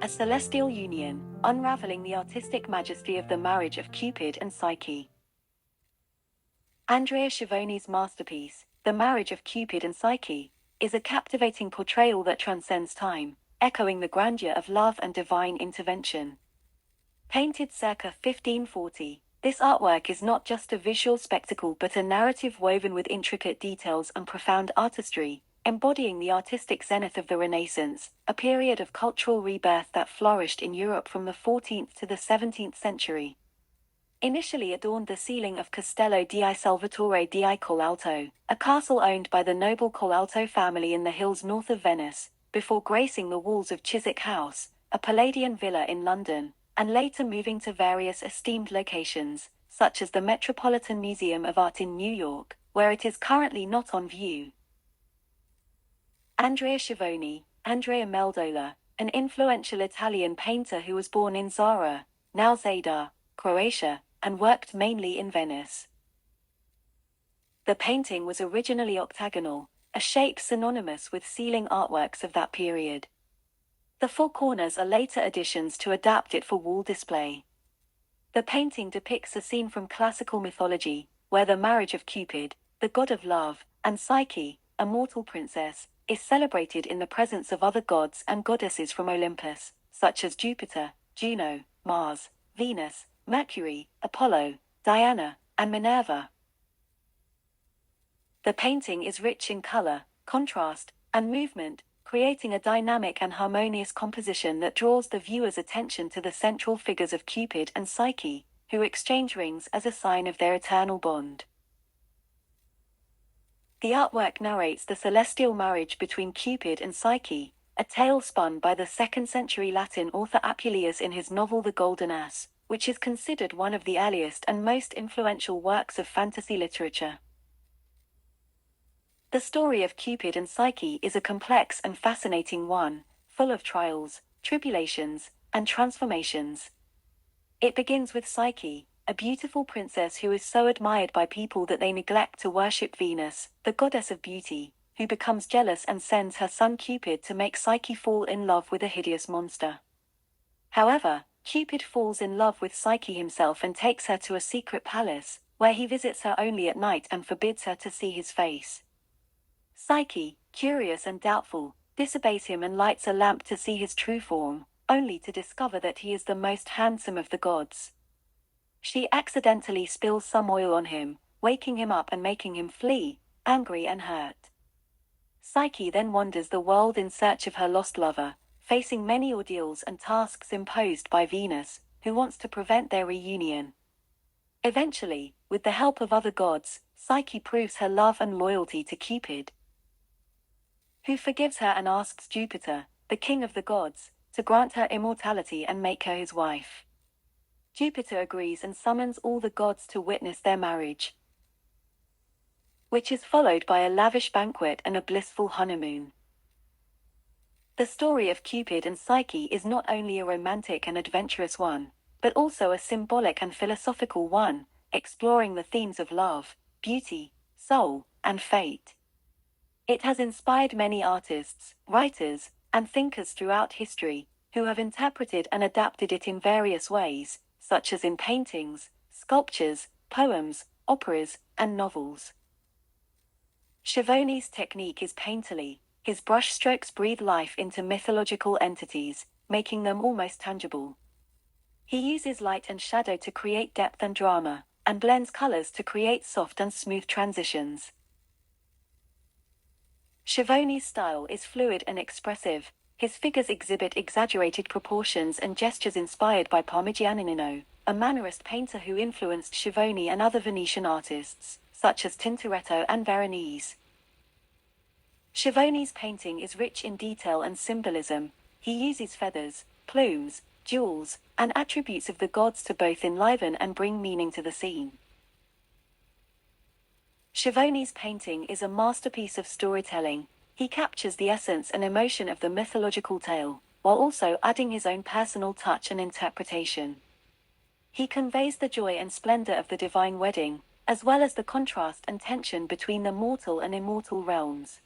a celestial union, unraveling the artistic majesty of the marriage of Cupid and Psyche. Andrea Schiavone's masterpiece, The Marriage of Cupid and Psyche, is a captivating portrayal that transcends time, echoing the grandeur of love and divine intervention. Painted circa 1540, this artwork is not just a visual spectacle but a narrative woven with intricate details and profound artistry, embodying the artistic zenith of the Renaissance, a period of cultural rebirth that flourished in Europe from the 14th to the 17th century. Initially adorned the ceiling of Castello di Salvatore di Collalto, a castle owned by the noble Collalto family in the hills north of Venice, before gracing the walls of Chiswick House, a Palladian villa in London, and later moving to various esteemed locations, such as the Metropolitan Museum of Art in New York, where it is currently not on view. Andrea Schiavone, Andrea Meldola, an influential Italian painter who was born in Zara, now Zadar, Croatia, and worked mainly in Venice. The painting was originally octagonal, a shape synonymous with ceiling artworks of that period. The four corners are later additions to adapt it for wall display. The painting depicts a scene from classical mythology, where the marriage of Cupid, the god of love, and Psyche, a mortal princess, is celebrated in the presence of other gods and goddesses from Olympus, such as Jupiter, Juno, Mars, Venus, Mercury, Apollo, Diana, and Minerva. The painting is rich in color, contrast, and movement, creating a dynamic and harmonious composition that draws the viewer's attention to the central figures of Cupid and Psyche, who exchange rings as a sign of their eternal bond. The artwork narrates the celestial marriage between Cupid and Psyche, a tale spun by the 2nd century Latin author Apuleius in his novel The Golden Ass, which is considered one of the earliest and most influential works of fantasy literature. The story of Cupid and Psyche is a complex and fascinating one, full of trials, tribulations, and transformations. It begins with Psyche, a beautiful princess who is so admired by people that they neglect to worship Venus, the goddess of beauty, who becomes jealous and sends her son Cupid to make Psyche fall in love with a hideous monster. However, Cupid falls in love with Psyche himself and takes her to a secret palace, where he visits her only at night and forbids her to see his face. Psyche, curious and doubtful, disobeys him and lights a lamp to see his true form, only to discover that he is the most handsome of the gods. She accidentally spills some oil on him, waking him up and making him flee, angry and hurt. Psyche then wanders the world in search of her lost lover, facing many ordeals and tasks imposed by Venus, who wants to prevent their reunion. Eventually, with the help of other gods, Psyche proves her love and loyalty to Cupid, who forgives her and asks Jupiter, the king of the gods, to grant her immortality and make her his wife. Jupiter agrees and summons all the gods to witness their marriage, which is followed by a lavish banquet and a blissful honeymoon. The story of Cupid and Psyche is not only a romantic and adventurous one, but also a symbolic and philosophical one, exploring the themes of love, beauty, soul, and fate. It has inspired many artists, writers, and thinkers throughout history, who have interpreted and adapted it in various ways, such as in paintings, sculptures, poems, operas, and novels. Schiavone's technique is painterly. His brushstrokes breathe life into mythological entities, making them almost tangible. He uses light and shadow to create depth and drama, and blends colors to create soft and smooth transitions. Schiavone's style is fluid and expressive. His figures exhibit exaggerated proportions and gestures inspired by Parmigianino, a mannerist painter who influenced Schiavone and other Venetian artists, such as Tintoretto and Veronese. Schiavone's painting is rich in detail and symbolism. He uses feathers, plumes, jewels, and attributes of the gods to both enliven and bring meaning to the scene. Schiavone's painting is a masterpiece of storytelling. He captures the essence and emotion of the mythological tale, while also adding his own personal touch and interpretation. He conveys the joy and splendor of the divine wedding, as well as the contrast and tension between the mortal and immortal realms.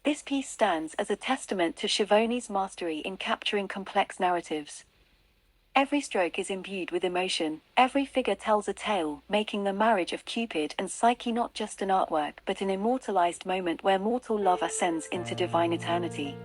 This piece stands as a testament to Schiavone's mastery in capturing complex narratives. Every stroke is imbued with emotion, every figure tells a tale, making the marriage of Cupid and Psyche not just an artwork but an immortalized moment where mortal love ascends into divine eternity.